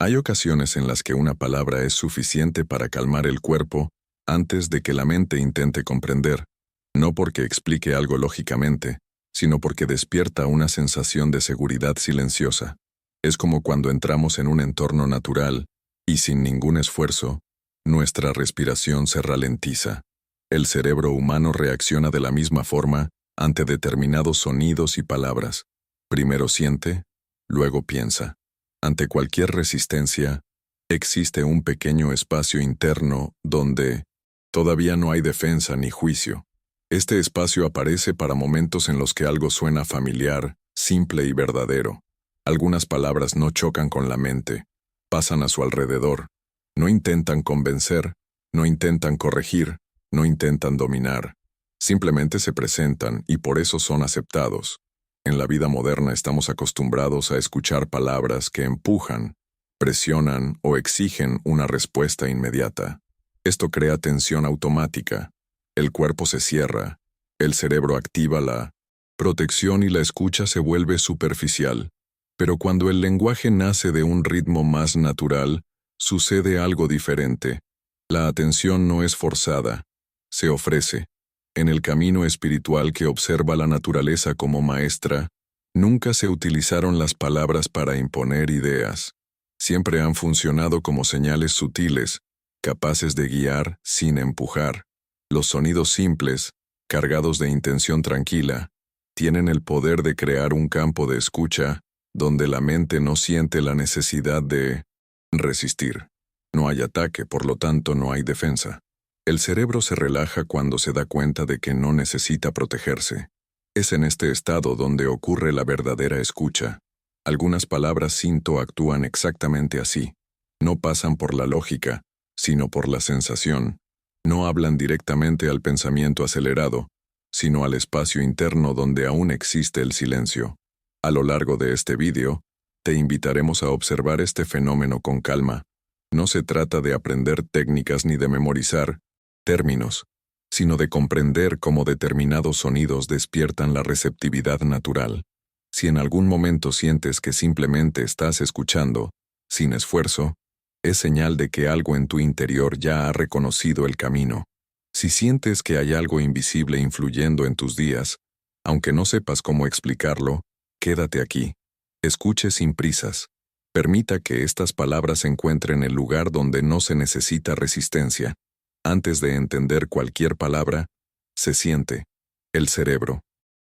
Hay ocasiones en las que una palabra es suficiente para calmar el cuerpo antes de que la mente intente comprender, no porque explique algo lógicamente, sino porque despierta una sensación de seguridad silenciosa. Es como cuando entramos en un entorno natural y sin ningún esfuerzo, nuestra respiración se ralentiza. El cerebro humano reacciona de la misma forma ante determinados sonidos y palabras. Primero siente, luego piensa. Ante cualquier resistencia, existe un pequeño espacio interno donde todavía no hay defensa ni juicio. Este espacio aparece para momentos en los que algo suena familiar, simple y verdadero. Algunas palabras no chocan con la mente, pasan a su alrededor. No intentan convencer, no intentan corregir, no intentan dominar. Simplemente se presentan y por eso son aceptados. En la vida moderna estamos acostumbrados a escuchar palabras que empujan, presionan o exigen una respuesta inmediata. Esto crea tensión automática. El cuerpo se cierra, el cerebro activa la protección y la escucha se vuelve superficial. Pero cuando el lenguaje nace de un ritmo más natural, sucede algo diferente. La atención no es forzada, se ofrece. En el camino espiritual que observa la naturaleza como maestra, nunca se utilizaron las palabras para imponer ideas. Siempre han funcionado como señales sutiles, capaces de guiar sin empujar. Los sonidos simples, cargados de intención tranquila, tienen el poder de crear un campo de escucha donde la mente no siente la necesidad de resistir. No hay ataque, por lo tanto no hay defensa. El cerebro se relaja cuando se da cuenta de que no necesita protegerse. Es en este estado donde ocurre la verdadera escucha. Algunas palabras cinto actúan exactamente así. No pasan por la lógica, sino por la sensación. No hablan directamente al pensamiento acelerado, sino al espacio interno donde aún existe el silencio. A lo largo de este vídeo, te invitaremos a observar este fenómeno con calma. No se trata de aprender técnicas ni de memorizar términos, sino de comprender cómo determinados sonidos despiertan la receptividad natural. Si en algún momento sientes que simplemente estás escuchando, sin esfuerzo, es señal de que algo en tu interior ya ha reconocido el camino. Si sientes que hay algo invisible influyendo en tus días, aunque no sepas cómo explicarlo, quédate aquí. Escuche sin prisas. Permita que estas palabras encuentren el lugar donde no se necesita resistencia. Antes de entender cualquier palabra, se siente. El cerebro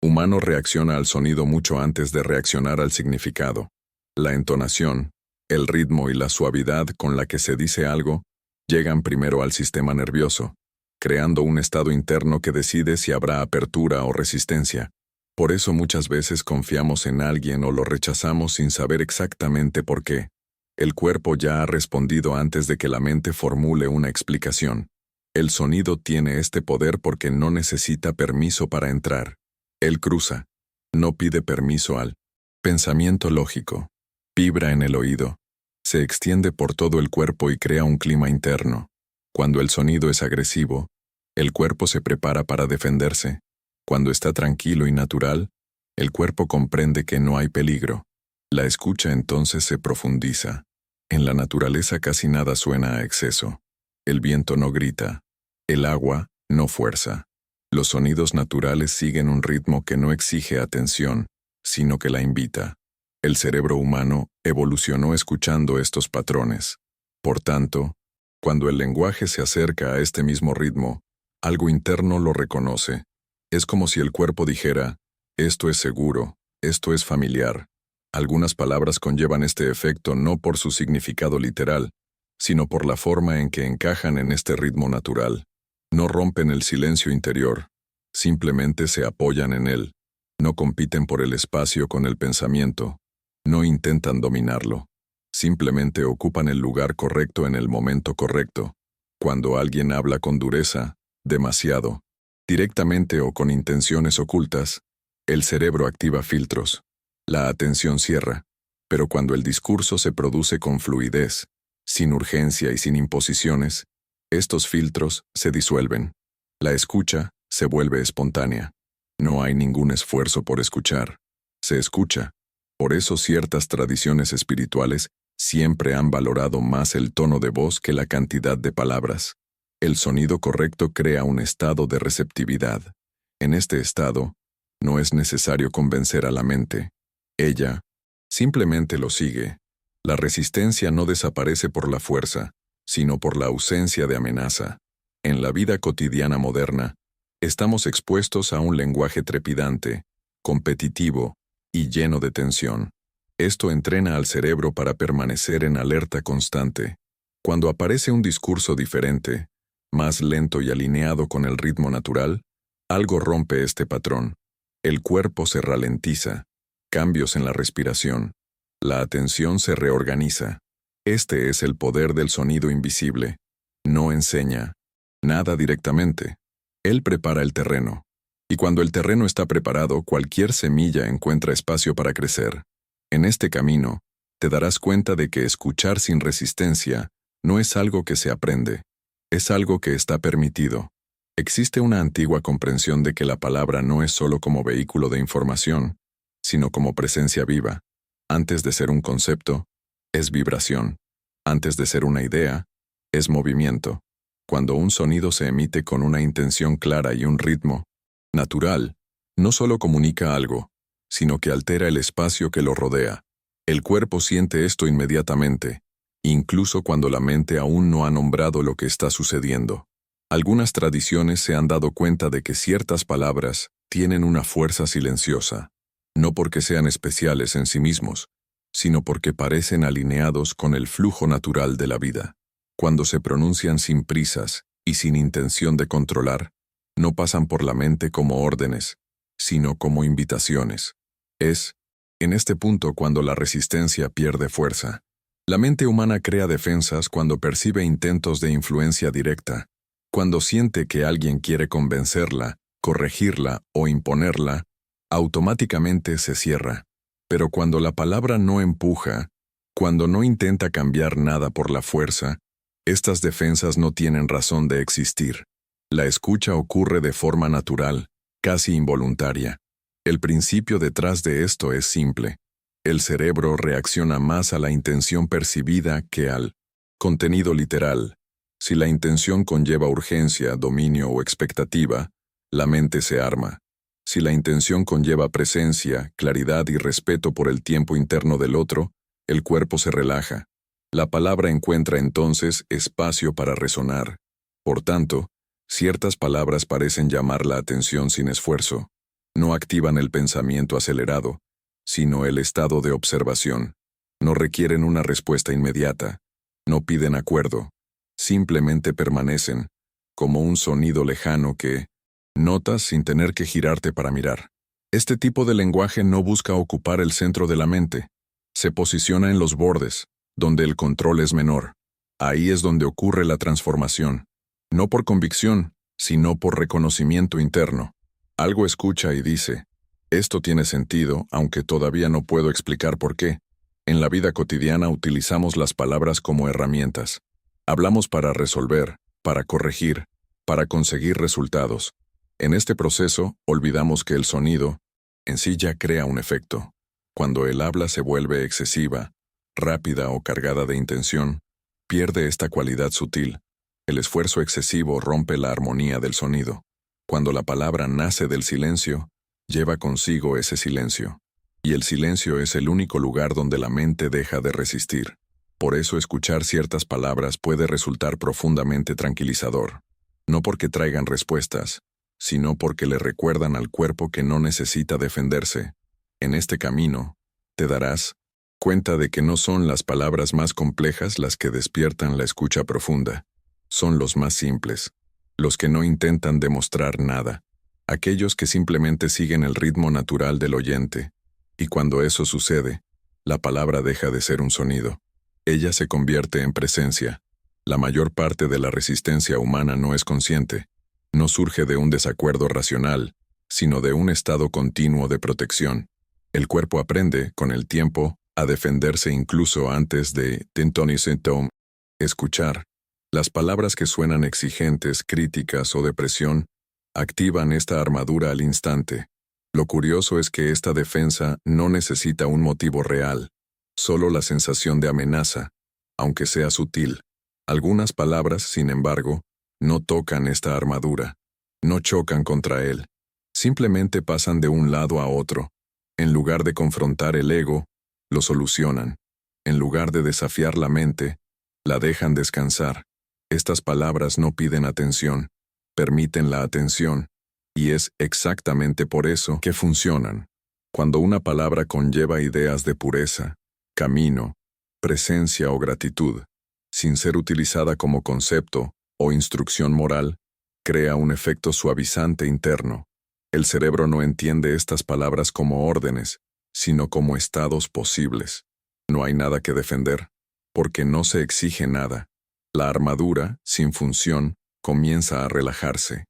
humano reacciona al sonido mucho antes de reaccionar al significado. La entonación, el ritmo y la suavidad con la que se dice algo llegan primero al sistema nervioso, creando un estado interno que decide si habrá apertura o resistencia. Por eso muchas veces confiamos en alguien o lo rechazamos sin saber exactamente por qué. El cuerpo ya ha respondido antes de que la mente formule una explicación. El sonido tiene este poder porque no necesita permiso para entrar. Él cruza, no pide permiso al pensamiento lógico. Vibra en el oído. Se extiende por todo el cuerpo y crea un clima interno. Cuando el sonido es agresivo, el cuerpo se prepara para defenderse. Cuando está tranquilo y natural, el cuerpo comprende que no hay peligro. La escucha entonces se profundiza. En la naturaleza casi nada suena a exceso. El viento no grita. El agua no fuerza. Los sonidos naturales siguen un ritmo que no exige atención, sino que la invita. El cerebro humano evolucionó escuchando estos patrones. Por tanto, cuando el lenguaje se acerca a este mismo ritmo, algo interno lo reconoce. Es como si el cuerpo dijera, esto es seguro, esto es familiar. Algunas palabras conllevan este efecto no por su significado literal, sino por la forma en que encajan en este ritmo natural. No rompen el silencio interior, simplemente se apoyan en él. No compiten por el espacio con el pensamiento, no intentan dominarlo. Simplemente ocupan el lugar correcto en el momento correcto. Cuando alguien habla con dureza, demasiado, directamente o con intenciones ocultas, el cerebro activa filtros. La atención cierra, pero cuando el discurso se produce con fluidez, sin urgencia y sin imposiciones, estos filtros se disuelven. La escucha se vuelve espontánea. No hay ningún esfuerzo por escuchar. Se escucha. Por eso ciertas tradiciones espirituales siempre han valorado más el tono de voz que la cantidad de palabras. El sonido correcto crea un estado de receptividad. En este estado, no es necesario convencer a la mente. Ella simplemente lo sigue. La resistencia no desaparece por la fuerza, sino por la ausencia de amenaza. En la vida cotidiana moderna, estamos expuestos a un lenguaje trepidante, competitivo y lleno de tensión. Esto entrena al cerebro para permanecer en alerta constante. Cuando aparece un discurso diferente, más lento y alineado con el ritmo natural, algo rompe este patrón. El cuerpo se ralentiza, cambios en la respiración, la atención se reorganiza. Este es el poder del sonido invisible. No enseña nada directamente. Él prepara el terreno. Y cuando el terreno está preparado, cualquier semilla encuentra espacio para crecer. En este camino, te darás cuenta de que escuchar sin resistencia no es algo que se aprende, es algo que está permitido. Existe una antigua comprensión de que la palabra no es solo como vehículo de información, sino como presencia viva. Antes de ser un concepto, es vibración. Antes de ser una idea, es movimiento. Cuando un sonido se emite con una intención clara y un ritmo natural, no solo comunica algo, sino que altera el espacio que lo rodea. El cuerpo siente esto inmediatamente, incluso cuando la mente aún no ha nombrado lo que está sucediendo. Algunas tradiciones se han dado cuenta de que ciertas palabras tienen una fuerza silenciosa, no porque sean especiales en sí mismos, sino porque parecen alineados con el flujo natural de la vida. Cuando se pronuncian sin prisas y sin intención de controlar, no pasan por la mente como órdenes, sino como invitaciones. Es, en este punto, cuando la resistencia pierde fuerza. La mente humana crea defensas cuando percibe intentos de influencia directa, cuando siente que alguien quiere convencerla, corregirla o imponerla, automáticamente se cierra. Pero cuando la palabra no empuja, cuando no intenta cambiar nada por la fuerza, estas defensas no tienen razón de existir. La escucha ocurre de forma natural, casi involuntaria. El principio detrás de esto es simple. El cerebro reacciona más a la intención percibida que al contenido literal. Si la intención conlleva urgencia, dominio o expectativa, la mente se arma. Si la intención conlleva presencia, claridad y respeto por el tiempo interno del otro, el cuerpo se relaja. La palabra encuentra entonces espacio para resonar. Por tanto, ciertas palabras parecen llamar la atención sin esfuerzo. No activan el pensamiento acelerado, sino el estado de observación. No requieren una respuesta inmediata. No piden acuerdo. Simplemente permanecen, como un sonido lejano que notas sin tener que girarte para mirar. Este tipo de lenguaje no busca ocupar el centro de la mente. Se posiciona en los bordes, donde el control es menor. Ahí es donde ocurre la transformación. No por convicción, sino por reconocimiento interno. Algo escucha y dice, esto tiene sentido, aunque todavía no puedo explicar por qué. En la vida cotidiana utilizamos las palabras como herramientas. Hablamos para resolver, para corregir, para conseguir resultados. En este proceso, olvidamos que el sonido en sí ya crea un efecto. Cuando el habla se vuelve excesiva, rápida o cargada de intención, pierde esta cualidad sutil. El esfuerzo excesivo rompe la armonía del sonido. Cuando la palabra nace del silencio, lleva consigo ese silencio. Y el silencio es el único lugar donde la mente deja de resistir. Por eso escuchar ciertas palabras puede resultar profundamente tranquilizador. No porque traigan respuestas, sino porque le recuerdan al cuerpo que no necesita defenderse. En este camino, te darás cuenta de que no son las palabras más complejas las que despiertan la escucha profunda. Son los más simples, los que no intentan demostrar nada, aquellos que simplemente siguen el ritmo natural del oyente. Y cuando eso sucede, la palabra deja de ser un sonido. Ella se convierte en presencia. La mayor parte de la resistencia humana no es consciente. No surge de un desacuerdo racional, sino de un estado continuo de protección. El cuerpo aprende, con el tiempo, a defenderse incluso antes de escuchar. Las palabras que suenan exigentes, críticas o de presión activan esta armadura al instante. Lo curioso es que esta defensa no necesita un motivo real. solo la sensación de amenaza, aunque sea sutil. Algunas palabras, sin embargo, no tocan esta armadura, no chocan contra él, simplemente pasan de un lado a otro. En lugar de confrontar el ego, lo solucionan. En lugar de desafiar la mente, la dejan descansar. Estas palabras no piden atención, permiten la atención, y es exactamente por eso que funcionan. Cuando una palabra conlleva ideas de pureza, camino, presencia o gratitud, sin ser utilizada como concepto o instrucción moral, crea un efecto suavizante interno. El cerebro no entiende estas palabras como órdenes, sino como estados posibles. No hay nada que defender, porque no se exige nada. La armadura, sin función, comienza a relajarse.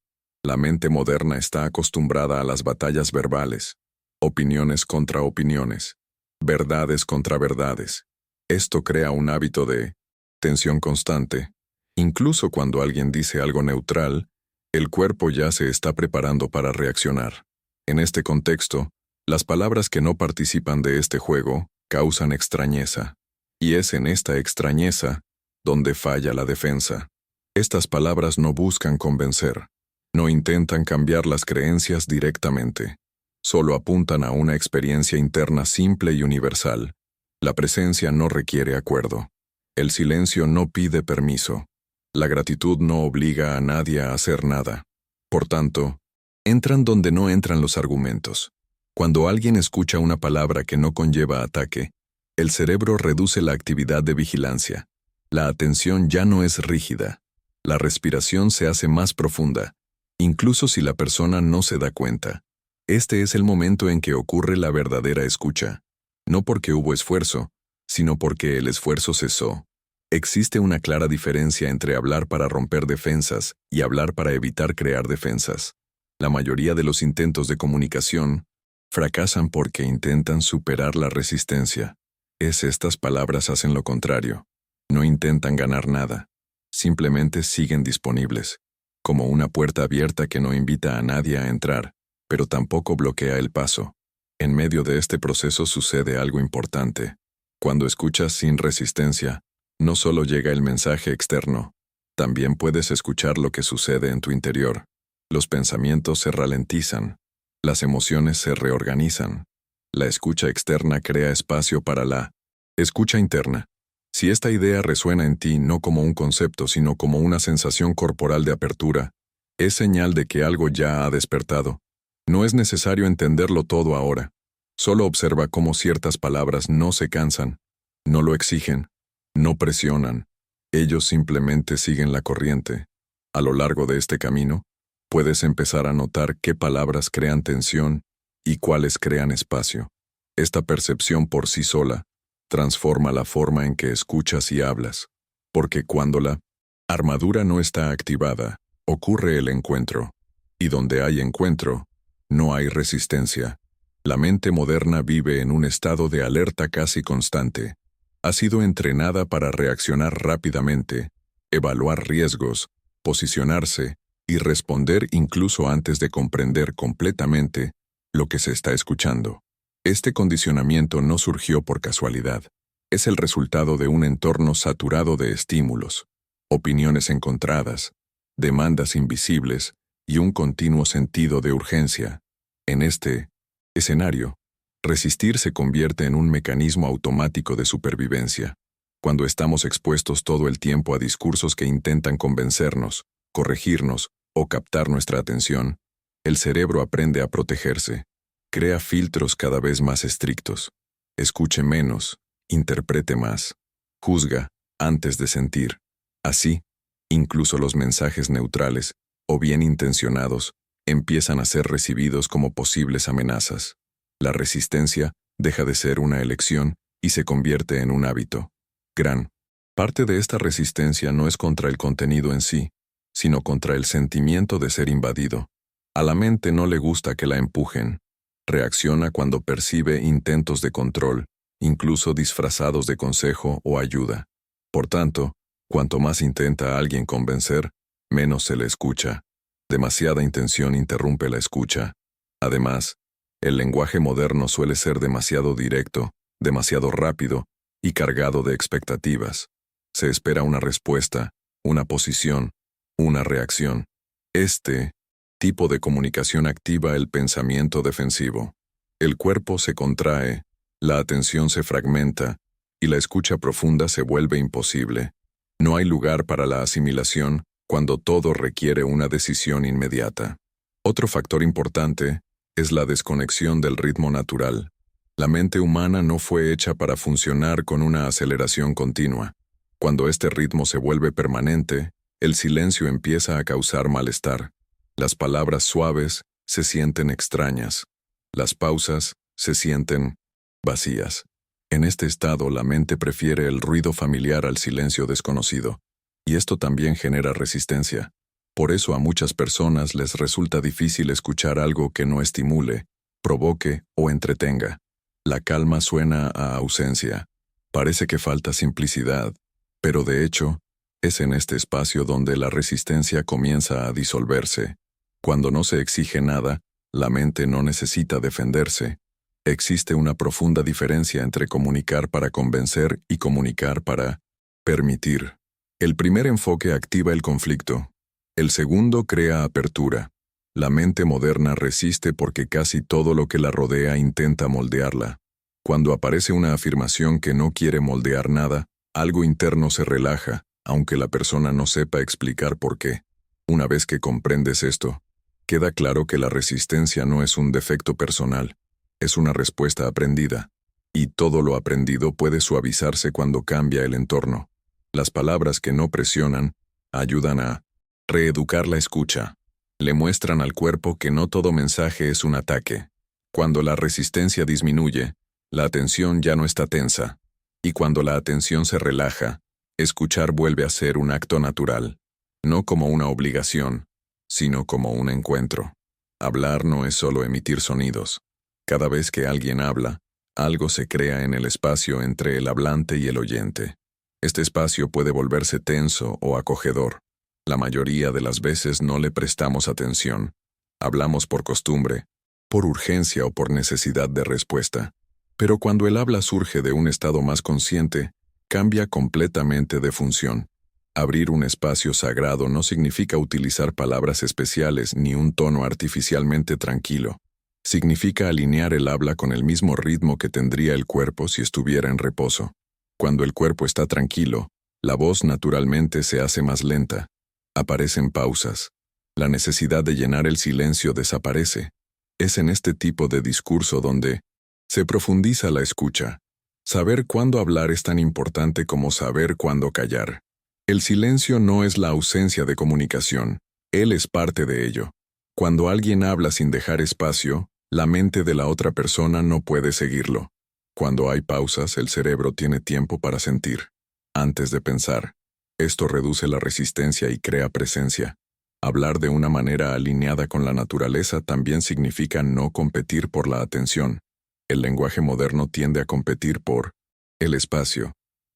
La mente moderna está acostumbrada a las batallas verbales, opiniones contra opiniones, verdades contra verdades. Esto crea un hábito de tensión constante. Incluso cuando alguien dice algo neutral, el cuerpo ya se está preparando para reaccionar. En este contexto, las palabras que no participan de este juego causan extrañeza. Y es en esta extrañeza donde falla la defensa. Estas palabras no buscan convencer, no intentan cambiar las creencias directamente. Solo apuntan a una experiencia interna simple y universal. La presencia no requiere acuerdo. El silencio no pide permiso. La gratitud no obliga a nadie a hacer nada. Por tanto, entran donde no entran los argumentos. Cuando alguien escucha una palabra que no conlleva ataque, el cerebro reduce la actividad de vigilancia. La atención ya no es rígida. La respiración se hace más profunda, incluso si la persona no se da cuenta. Este es el momento en que ocurre la verdadera escucha. No porque hubo esfuerzo, sino porque el esfuerzo cesó. Existe una clara diferencia entre hablar para romper defensas y hablar para evitar crear defensas. La mayoría de los intentos de comunicación fracasan porque intentan superar la resistencia. Estas palabras hacen lo contrario. No intentan ganar nada. Simplemente siguen disponibles, como una puerta abierta que no invita a nadie a entrar, pero tampoco bloquea el paso. En medio de este proceso sucede algo importante. Cuando escuchas sin resistencia, no solo llega el mensaje externo, también puedes escuchar lo que sucede en tu interior. Los pensamientos se ralentizan, las emociones se reorganizan. La escucha externa crea espacio para la escucha interna. Si esta idea resuena en ti no como un concepto, sino como una sensación corporal de apertura, es señal de que algo ya ha despertado. No es necesario entenderlo todo ahora. Solo observa cómo ciertas palabras no se cansan, no lo exigen, no presionan. Ellos simplemente siguen la corriente. A lo largo de este camino, puedes empezar a notar qué palabras crean tensión y cuáles crean espacio. Esta percepción por sí sola transforma la forma en que escuchas y hablas, porque cuando la armadura no está activada, ocurre el encuentro, y donde hay encuentro, no hay resistencia. La mente moderna vive en un estado de alerta casi constante. Ha sido entrenada para reaccionar rápidamente, evaluar riesgos, posicionarse y responder incluso antes de comprender completamente lo que se está escuchando. Este condicionamiento no surgió por casualidad. Es el resultado de un entorno saturado de estímulos, opiniones encontradas, demandas invisibles y un continuo sentido de urgencia. En este escenario, resistir se convierte en un mecanismo automático de supervivencia. Cuando estamos expuestos todo el tiempo a discursos que intentan convencernos, corregirnos o captar nuestra atención, el cerebro aprende a protegerse. Crea filtros cada vez más estrictos. Escuche menos, interprete más, juzga antes de sentir. Así, incluso los mensajes neutrales o bien intencionados empiezan a ser recibidos como posibles amenazas. La resistencia deja de ser una elección y se convierte en un hábito. Gran parte de esta resistencia no es contra el contenido en sí, sino contra el sentimiento de ser invadido. A la mente no le gusta que la empujen. Reacciona cuando percibe intentos de control, incluso disfrazados de consejo o ayuda. Por tanto, cuanto más intenta a alguien convencer, menos se le escucha. Demasiada intención interrumpe la escucha. Además, el lenguaje moderno suele ser demasiado directo, demasiado rápido y cargado de expectativas. Se espera una respuesta, una posición, una reacción. Este tipo de comunicación activa el pensamiento defensivo. El cuerpo se contrae, la atención se fragmenta y la escucha profunda se vuelve imposible. No hay lugar para la asimilación cuando todo requiere una decisión inmediata. Otro factor importante es la desconexión del ritmo natural. La mente humana no fue hecha para funcionar con una aceleración continua. Cuando este ritmo se vuelve permanente, el silencio empieza a causar malestar. Las palabras suaves se sienten extrañas. Las pausas se sienten vacías. En este estado, la mente prefiere el ruido familiar al silencio desconocido, y esto también genera resistencia. Por eso a muchas personas les resulta difícil escuchar algo que no estimule, provoque o entretenga. La calma suena a ausencia. Parece que falta simplicidad, pero de hecho, es en este espacio donde la resistencia comienza a disolverse. Cuando no se exige nada, la mente no necesita defenderse. Existe una profunda diferencia entre comunicar para convencer y comunicar para permitir. El primer enfoque activa el conflicto. El segundo crea apertura. La mente moderna resiste porque casi todo lo que la rodea intenta moldearla. Cuando aparece una afirmación que no quiere moldear nada, algo interno se relaja, aunque la persona no sepa explicar por qué. Una vez que comprendes esto, queda claro que la resistencia no es un defecto personal. Es una respuesta aprendida, y todo lo aprendido puede suavizarse cuando cambia el entorno. Las palabras que no presionan ayudan a reeducar la escucha. Le muestran al cuerpo que no todo mensaje es un ataque. Cuando la resistencia disminuye, la atención ya no está tensa, y cuando la atención se relaja, escuchar vuelve a ser un acto natural, no como una obligación, sino como un encuentro. Hablar no es solo emitir sonidos. Cada vez que alguien habla, algo se crea en el espacio entre el hablante y el oyente. Este espacio puede volverse tenso o acogedor. La mayoría de las veces no le prestamos atención. Hablamos por costumbre, por urgencia o por necesidad de respuesta. Pero cuando el habla surge de un estado más consciente, cambia completamente de función. Abrir un espacio sagrado no significa utilizar palabras especiales ni un tono artificialmente tranquilo. Significa alinear el habla con el mismo ritmo que tendría el cuerpo si estuviera en reposo. Cuando el cuerpo está tranquilo, la voz naturalmente se hace más lenta. Aparecen pausas. La necesidad de llenar el silencio desaparece. Es en este tipo de discurso donde se profundiza la escucha. Saber cuándo hablar es tan importante como saber cuándo callar. El silencio no es la ausencia de comunicación, él es parte de ello. Cuando alguien habla sin dejar espacio, la mente de la otra persona no puede seguirlo. Cuando hay pausas, el cerebro tiene tiempo para sentir, antes de pensar. Esto reduce la resistencia y crea presencia. Hablar de una manera alineada con la naturaleza también significa no competir por la atención. El lenguaje moderno tiende a competir por el espacio.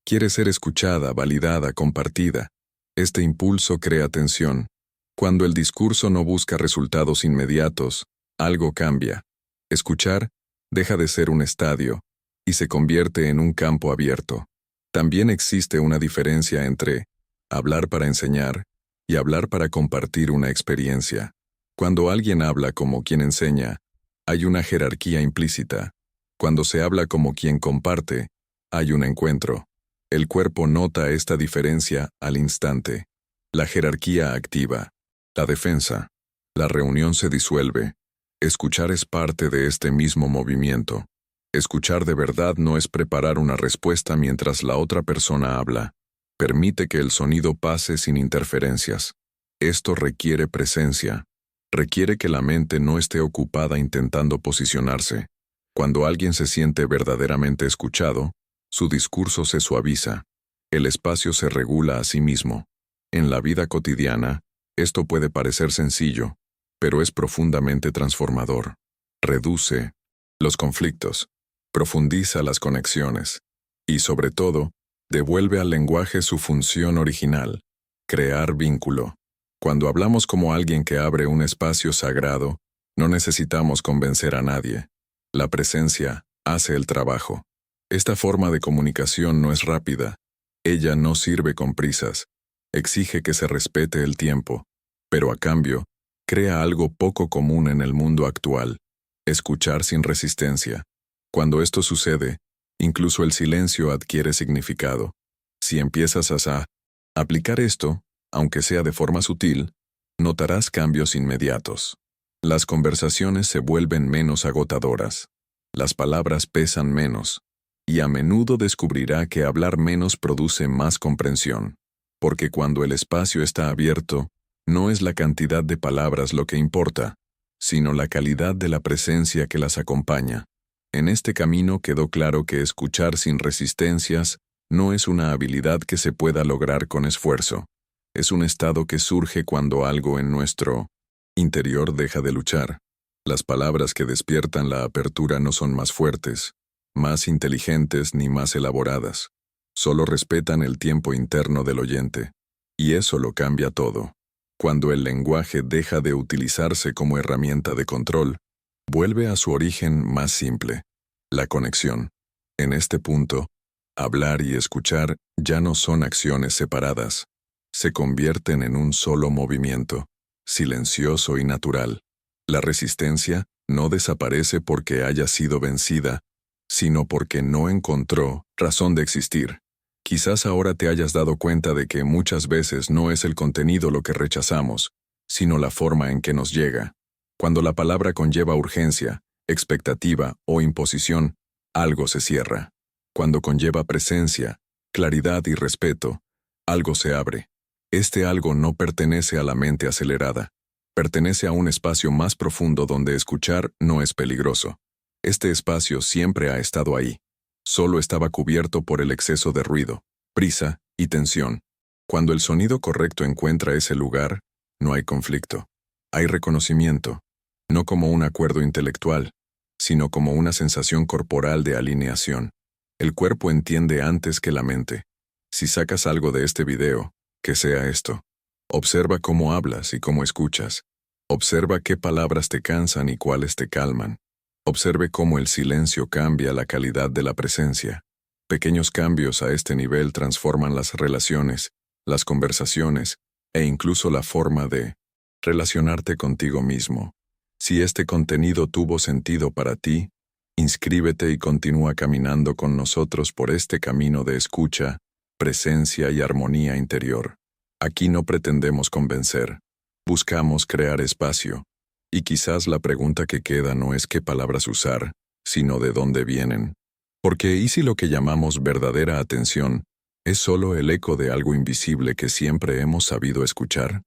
Quiere ser escuchada, validada, compartida. Este impulso crea tensión. Cuando el discurso no busca resultados inmediatos, algo cambia. Escuchar deja de ser un estadio y se convierte en un campo abierto. También existe una diferencia entre hablar para enseñar y hablar para compartir una experiencia. Cuando alguien habla como quien enseña, hay una jerarquía implícita. Cuando se habla como quien comparte, hay un encuentro. El cuerpo nota esta diferencia al instante. La jerarquía activa. La defensa. La reunión se disuelve. Escuchar es parte de este mismo movimiento. Escuchar de verdad no es preparar una respuesta mientras la otra persona habla. Permite que el sonido pase sin interferencias. Esto requiere presencia. Requiere que la mente no esté ocupada intentando posicionarse. Cuando alguien se siente verdaderamente escuchado, su discurso se suaviza. El espacio se regula a sí mismo. En la vida cotidiana, esto puede parecer sencillo, pero es profundamente transformador. Reduce los conflictos, profundiza las conexiones y, sobre todo, devuelve al lenguaje su función original, crear vínculo. Cuando hablamos como alguien que abre un espacio sagrado, no necesitamos convencer a nadie. La presencia hace el trabajo. Esta forma de comunicación no es rápida. Ella no sirve con prisas. Exige que se respete el tiempo, pero a cambio, crea algo poco común en el mundo actual: escuchar sin resistencia. Cuando esto sucede, incluso el silencio adquiere significado. Si empiezas a aplicar esto, aunque sea de forma sutil, notarás cambios inmediatos. Las conversaciones se vuelven menos agotadoras. Las palabras pesan menos. Y a menudo descubrirá que hablar menos produce más comprensión. Porque cuando el espacio está abierto, no es la cantidad de palabras lo que importa, sino la calidad de la presencia que las acompaña. En este camino quedó claro que escuchar sin resistencias no es una habilidad que se pueda lograr con esfuerzo. Es un estado que surge cuando algo en nuestro interior deja de luchar. Las palabras que despiertan la apertura no son más fuertes, más inteligentes ni más elaboradas. Solo respetan el tiempo interno del oyente. Y eso lo cambia todo. Cuando el lenguaje deja de utilizarse como herramienta de control, vuelve a su origen más simple: la conexión. En este punto, hablar y escuchar ya no son acciones separadas. Se convierten en un solo movimiento, silencioso y natural. La resistencia no desaparece porque haya sido vencida, sino porque no encontró razón de existir. Quizás ahora te hayas dado cuenta de que muchas veces no es el contenido lo que rechazamos, sino la forma en que nos llega. Cuando la palabra conlleva urgencia, expectativa o imposición, algo se cierra. Cuando conlleva presencia, claridad y respeto, algo se abre. Este algo no pertenece a la mente acelerada. Pertenece a un espacio más profundo donde escuchar no es peligroso. Este espacio siempre ha estado ahí. Solo estaba cubierto por el exceso de ruido, prisa y tensión. Cuando el sonido correcto encuentra ese lugar, no hay conflicto. Hay reconocimiento, no como un acuerdo intelectual, sino como una sensación corporal de alineación. El cuerpo entiende antes que la mente. Si sacas algo de este video, que sea esto. Observa cómo hablas y cómo escuchas. Observa qué palabras te cansan y cuáles te calman. Observe cómo el silencio cambia la calidad de la presencia. Pequeños cambios a este nivel transforman las relaciones, las conversaciones e incluso la forma de relacionarte contigo mismo. Si este contenido tuvo sentido para ti, inscríbete y continúa caminando con nosotros por este camino de escucha, presencia y armonía interior. Aquí no pretendemos convencer, buscamos crear espacio. Y quizás la pregunta que queda no es qué palabras usar, sino de dónde vienen. Porque ¿y si lo que llamamos verdadera atención es solo el eco de algo invisible que siempre hemos sabido escuchar?